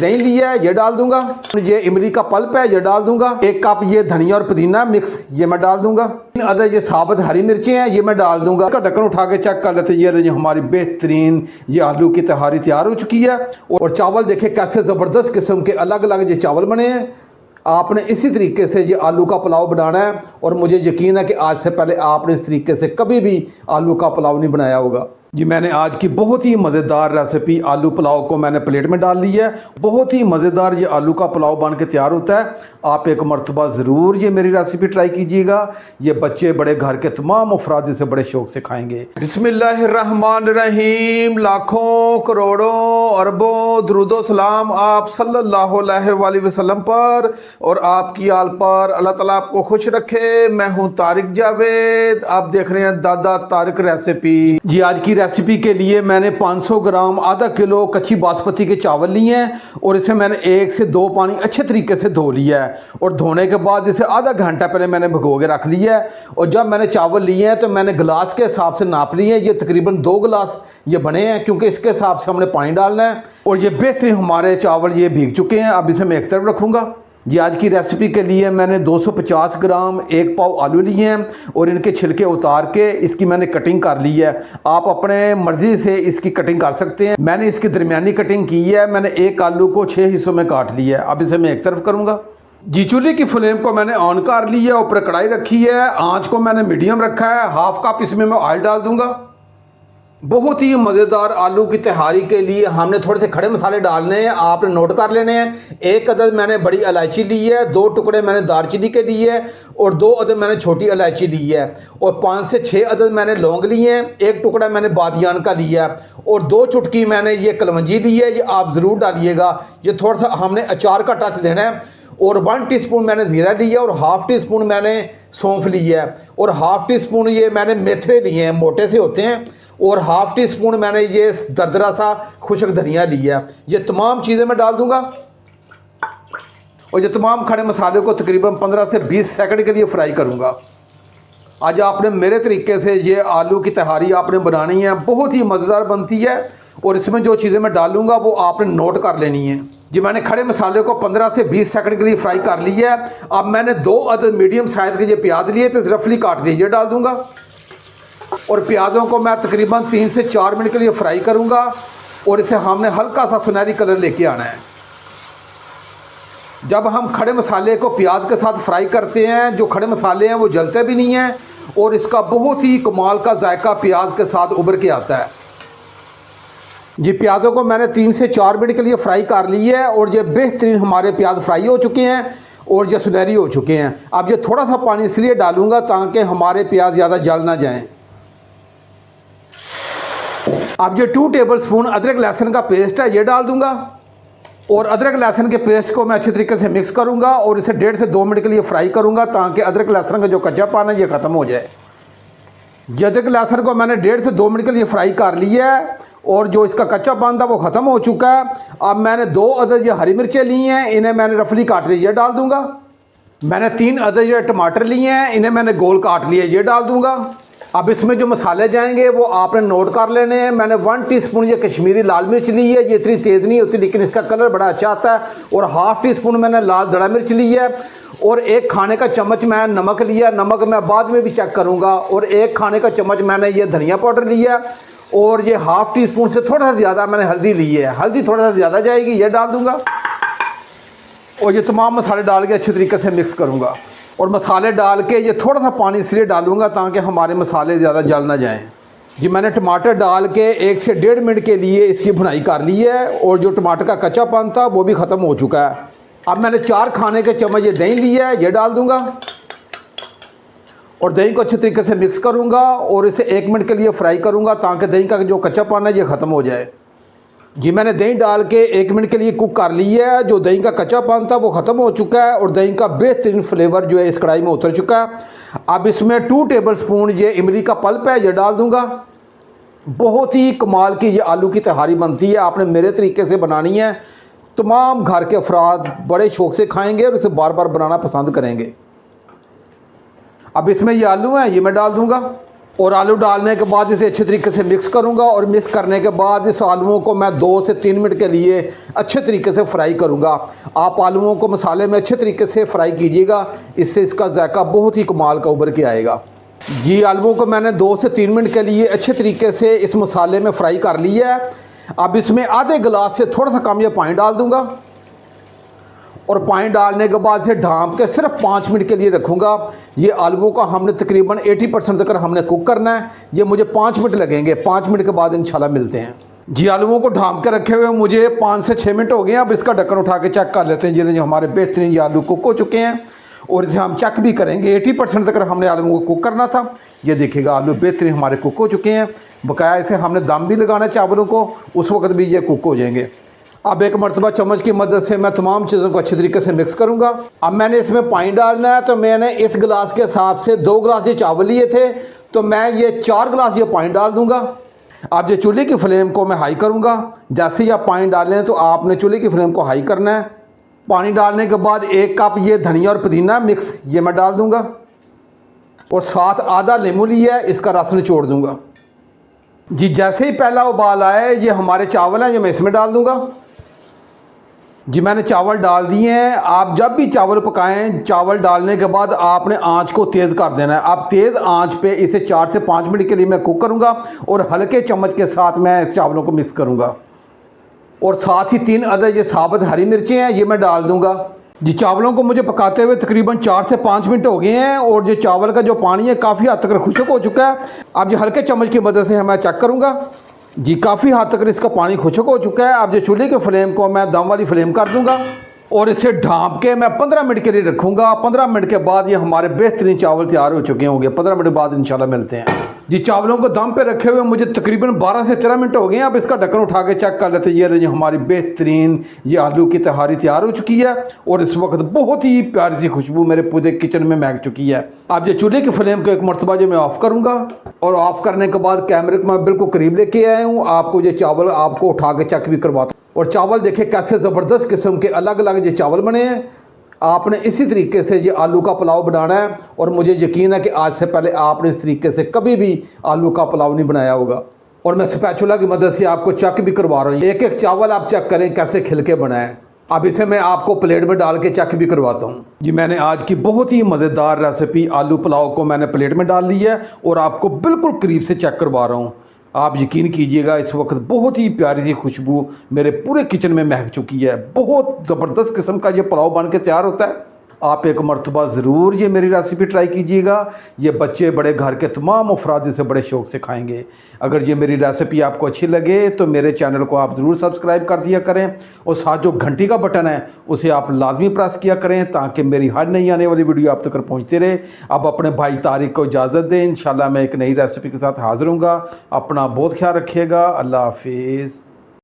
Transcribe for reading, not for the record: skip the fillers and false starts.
दही लिया है ये डाल दूंगा, ये इमली का पल्प है ये डाल दूंगा, 1 कप ये धनिया और पुदीना मिक्स ये मैं डाल दूंगा, 3 अदद ये साबुत हरी मिर्चें हैं ये मैं डाल दूंगा। इसका ढक्कन उठा के चेक कर लेते हैं, ये हमारी बेहतरीन ये आलू की तहारी तैयार हो चुकी है। और चावल देखे कैसे ज़बरदस्त किस्म के अलग अलग ये चावल बने हैं। आपने इसी तरीके से ये आलू का पुलाव बनाना है और मुझे यकीन है कि आज से पहले आपने इस तरीके से कभी भी आलू का पुलाव नहीं बनाया होगा। जी मैंने आज की बहुत ही मज़ेदार रेसिपी आलू पुलाव को मैंने प्लेट में डाल ली है। बहुत ही मज़ेदार ये आलू का पुलाव बन के तैयार होता है। आप एक मरतबा ज़रूर ये मेरी रेसिपी ट्राई कीजिएगा। ये बच्चे बड़े घर के तमाम अफराद इसे बड़े शौक से खाएंगे। बिस्मिल्लाहिर्रहमानिर्रहीम। लाखों करोड़ों अरबों दुरूदो सलाम आप सल्लल्लाहु अलैहि वसल्लम पर और आपकी आल पर। अल्लाह ताला आपको खुश रखे। मैं हूँ तारिक जावेद, आप देख रहे हैं दादा तारिक रेसिपी। जी आज की रेसिपी के लिए मैंने 500 ग्राम आधा किलो कच्ची बासमती के चावल लिए हैं और इसे मैंने 1 से 2 पानी अच्छे तरीके से धो लिया है। और धोने के बाद इसे आधा घंटा पहले मैंने भिगो के रख लिया है। और जब मैंने चावल लिए हैं तो मैंने गिलास के हिसाब से नाप लिए हैं। ये तकरीबन 2 गिलास ये बने हैं क्योंकि इसके हिसाब से हमने पानी डालना है। और ये बेहतरीन हमारे चावल ये भीग चुके हैं। अब इसे मैं एक तरफ रखूँगा। जी आज की रेसिपी के लिए मैंने 250 ग्राम 1 पाव आलू लिए हैं और इनके छिलके उतार के इसकी मैंने कटिंग कर ली है। आप अपने मर्ज़ी से इसकी कटिंग कर सकते हैं। मैंने इसकी दरमियानी कटिंग की है। मैंने एक आलू को 6 हिस्सों में काट लिया है। अब इसे मैं एक तरफ करूँगा। जी चूल्हे की फ्लेम को मैंने ऑन कर ली है। ऊपर कढ़ाई रखी है, आँच को मैंने मीडियम रखा है। 1/2 कप इसमें मैं ऑयल डाल दूँगा। बहुत ही मज़ेदार आलू की तहारी के लिए हमने थोड़े से खड़े मसाले डालने हैं, आपने नोट कर लेने हैं। 1 अदद मैंने बड़ी इलायची ली है, 2 टुकड़े मैंने दालचीनी के लिए है और 2 अदद मैंने छोटी इलायची ली है और 5 से 6 अदद मैंने लौंग लिए हैं। 1 टुकड़ा मैंने बादियान का लिया है और 2 चुटकी मैंने ये कलवंजी ली है। ये आप ज़रूर डालिएगा, ये थोड़ा सा हमने अचार का टच देना है। और 1 टीस्पून मैंने ज़ीरा लिया और 1/2 टीस्पून मैंने सौंफ ली है और 1/2 टीस्पून ये मैंने मेथरे लिए हैं, मोटे से होते हैं। और 1/2 टीस्पून मैंने ये दरदरा सा खुश्क धनिया लिया है। ये तमाम चीज़ें मैं डाल दूंगा और ये तमाम खड़े मसाले को तकरीबन 15 से 20 सेकंड के लिए फ्राई करूंगा। आज आपने मेरे तरीके से ये आलू की तहारी आपने बनानी है, बहुत ही मज़ेदार बनती है। और इसमें जो चीज़ें मैं डालूंगा वो आपने नोट कर लेनी है। जी मैंने खड़े मसाले को 15 से 20 सेकंड के लिए फ्राई कर लिया है। अब मैंने 2 अदद मीडियम साइज़ के ये प्याज लिए थे, रफली काट दिए, ये डाल दूंगा। और प्याज़ों को मैं तकरीबन 3 से 4 मिनट के लिए फ्राई करूंगा और इसे हमने हल्का सा सुनहरी कलर लेके आना है। जब हम खड़े मसाले को प्याज के साथ फ्राई करते हैं, जो खड़े मसाले हैं वो जलते भी नहीं हैं और इसका बहुत ही कमाल का जायका प्याज के साथ उभर के आता है। ये प्याज़ों को मैंने 3 से 4 मिनट के लिए फ्राई कर ली है और ये बेहतरीन हमारे प्याज फ्राई हो चुके हैं और ये सुनहरी हो चुके हैं। अब ये थोड़ा सा पानी इसलिए डालूंगा ताकि हमारे प्याज ज़्यादा जल ना जाएं। अब ये 2 टेबलस्पून अदरक लहसुन का पेस्ट है ये डाल दूंगा और अदरक लहसुन के पेस्ट को मैं अच्छी तरीके से मिक्स करूंगा और इसे 1.5 से 2 मिनट के लिए फ्राई करूंगा ताकि अदरक लहसुन का जो कच्चापन है ये ख़त्म हो जाए। ये अदरक लहसुन को मैंने 1.5 से 2 मिनट के लिए फ्राई कर लिया है और जो इसका कच्चापन था वो ख़त्म हो चुका है। अब मैंने 2 अदद ये हरी मिर्चें ली हैं, इन्हें मैंने रफली काट लिया, ये डाल दूंगा। मैंने 3 अदद ये टमाटर लिए हैं, इन्हें मैंने गोल काट लिया, ये डाल दूंगा। अब इसमें जो मसाले जाएंगे वो आपने नोट कर लेने हैं। मैंने 1 टीस्पून ये कश्मीरी लाल मिर्च ली है, ये इतनी तेज़ नहीं होती लेकिन इसका कलर बड़ा अच्छा आता है। और 1/2 टीस्पून मैंने लाल दड़ा मिर्च ली है और 1 खाने का चम्मच मैं नमक लिया, नमक मैं बाद में भी चेक करूँगा। और 1 खाने का चम्मच मैंने ये धनिया पाउडर लिया और ये 1/2 टीस्पून से थोड़ा सा ज़्यादा मैंने हल्दी ली है, हल्दी थोड़ा सा ज़्यादा जाएगी, ये डाल दूँगा। और ये तमाम मसाले डाल के अच्छे तरीके से मिक्स करूँगा और मसाले डाल के ये थोड़ा सा पानी इसलिए डालूंगा ताकि हमारे मसाले ज़्यादा जल ना जाएं। जी मैंने टमाटर डाल के 1 से 1.5 मिनट के लिए इसकी भुनाई कर ली है और जो टमाटर का कच्चापन था वो भी ख़त्म हो चुका है। अब मैंने 4 खाने के चम्मच ये दही लिया है, ये डाल दूंगा और दही को अच्छे तरीके से मिक्स करूंगा और इसे 1 मिनट के लिए फ्राई करूंगा ताकि दही का जो कच्चापन है ये ख़त्म हो जाए। जी मैंने दही डाल के 1 मिनट के लिए कुक कर लिया है। जो दही का कच्चापन था वो ख़त्म हो चुका है और दही का बेहतरीन फ्लेवर जो है इस कढ़ाई में उतर चुका है। अब इसमें 2 टेबलस्पून ये इमली का पल्प है ये डाल दूंगा। बहुत ही कमाल की ये आलू की तहारी बनती है, आपने मेरे तरीके से बनानी है। तमाम घर के अफराद बड़े शौक से खाएंगे और इसे बार बार बनाना पसंद करेंगे। अब इसमें ये आलू हैं ये मैं डाल दूंगा और आलू डालने के बाद इसे अच्छे तरीके से मिक्स करूंगा और मिक्स करने के बाद इस आलूओं को मैं 2 से 3 मिनट के लिए अच्छे तरीके से फ्राई करूंगा। आप आलूओं को मसाले में अच्छे तरीके से फ्राई कीजिएगा, इससे इसका जायका बहुत ही कमाल का उभर के आएगा। जी आलूओं को मैंने 2 से 3 मिनट के लिए अच्छे तरीके से इस मसाले में फ्राई कर लिया है। अब इसमें आधे गिलास से थोड़ा सा कम ये पानी डाल दूंगा और पानी डालने के बाद से ढाँप के सिर्फ 5 मिनट के लिए रखूँगा। ये आलूओं का हमने तकरीबन 80% तक हमने कुक करना है। ये मुझे 5 मिनट लगेंगे, 5 मिनट के बाद इंशाल्लाह मिलते हैं। जी आलूओं को ढाँप के रखे हुए मुझे 5 से 6 मिनट हो गए हैं। अब इसका ढक्कन उठा के चेक कर लेते हैं जिन्हें जो हमारे बेहतरीन ये आलू कुक हो चुके हैं और इसे हम चेक भी करेंगे। 80% तक हमने आलूओं को कुक करना था। ये देखिएगा आलू बेहतरीन हमारे कुक हो चुके हैं। बकाया इसे हमने दम भी लगाना है चावलों को, उस वक्त भी ये कुक हो जाएंगे। अब एक मरतबा चम्मच की मदद से मैं तमाम चीज़ों को अच्छी तरीके से मिक्स करूंगा। अब मैंने इसमें पानी डालना है, तो मैंने इस गिलास के हिसाब से 2 गिलास ये चावल लिए थे, तो मैं ये 4 गिलास ये पानी डाल दूंगा। अब ये चूल्हे की फ्लेम को मैं हाई करूंगा। जैसे ही आप पानी डालें तो आपने चूल्हे की फ्लेम को हाई करना है। पानी डालने के बाद 1 कप ये धनिया और पुदीना मिक्स ये मैं डाल दूंगा और साथ आधा नींबू लिया है, इसका रस निचोड़ दूंगा। जी जैसे ही पहला उबाल आए ये हमारे चावल हैं, ये मैं इसमें डाल दूंगा। जी मैंने चावल डाल दिए हैं। आप जब भी चावल पकाएं, चावल डालने के बाद आपने आंच को तेज़ कर देना है। आप तेज़ आंच पे इसे 4 से 5 मिनट के लिए मैं कुक करूंगा और हल्के चम्मच के साथ मैं इस चावलों को मिक्स करूंगा और साथ ही 3 अदद ये साबुत हरी मिर्चें हैं, ये मैं डाल दूंगा। जी चावलों को मुझे पकाते हुए तकरीबन 4 से 5 मिनट हो गए हैं और जो चावल का जो पानी है काफ़ी हद तक खुश्क हो चुका है। अब ये हल्के चम्मच की मदद से मैं चेक करूँगा। जी काफ़ी हद तक इसका पानी खुश्क हो चुका है। अब जो चूल्हे के फ्लेम को मैं दम वाली फ्लेम कर दूंगा और इसे ढाँप के मैं 15 मिनट के लिए रखूँगा। 15 मिनट के बाद ये हमारे बेहतरीन चावल तैयार हो चुके होंगे। 15 मिनट बाद इंशाल्लाह मिलते हैं। जी चावलों को दम पे रखे हुए मुझे तकरीबन 12 से 13 मिनट हो गए हैं। अब इसका ढक्कन उठा के चेक कर लेते हैं। ये हमारी बेहतरीन ये आलू की तहारी तैयार हो चुकी है और इस वक्त बहुत ही प्यारी सी खुशबू मेरे पूरे किचन में महक चुकी है। अब ये चूल्हे की फ्लेम को एक मरतबा जो मैं ऑफ़ करूँगा और ऑफ़ करने के बाद कैमरे को मैं बिल्कुल करीब लेके आया हूँ। आपको ये चावल आपको उठा के चेक भी करवाता और चावल देखे कैसे ज़बरदस्त किस्म के अलग अलग ये चावल बने हैं। आपने इसी तरीके से ये आलू का पुलाव बनाना है और मुझे यकीन है कि आज से पहले आपने इस तरीके से कभी भी आलू का पुलाव नहीं बनाया होगा। और मैं स्पैचुला की मदद से आपको चेक भी करवा रहा हूँ। एक एक चावल आप चेक करें कैसे खिल के बनाए। अब इसे मैं आपको प्लेट में डाल के चेक भी करवाता हूँ। जी मैंने आज की बहुत ही मज़ेदार रेसिपी आलू पुलाव को मैंने प्लेट में डाल ली है और आपको बिल्कुल करीब से चेक करवा रहा हूँ। आप यकीन कीजिएगा इस वक्त बहुत ही प्यारी सी खुशबू मेरे पूरे किचन में महक चुकी है। बहुत ज़बरदस्त किस्म का ये पुलाव बन के तैयार होता है। आप एक मरतबा ज़रूर ये मेरी रेसिपी ट्राई कीजिएगा। ये बच्चे बड़े घर के तमाम अफराद इसे बड़े शौक़ से खाएंगे। अगर ये मेरी रेसिपी आपको अच्छी लगे तो मेरे चैनल को आप ज़रूर सब्सक्राइब कर दिया करें और साथ जो घंटी का बटन है उसे आप लाजमी प्रेस किया करें ताकि मेरी हर नई आने वाली वीडियो आप तक पहुँचती रहे। अब अपने भाई तारिक को इजाज़त दें। इंशाल्लाह मैं एक नई रेसिपी के साथ हाज़िर हूँगा। अपना बहुत ख्याल रखिएगा। अल्लाह हाफिज़।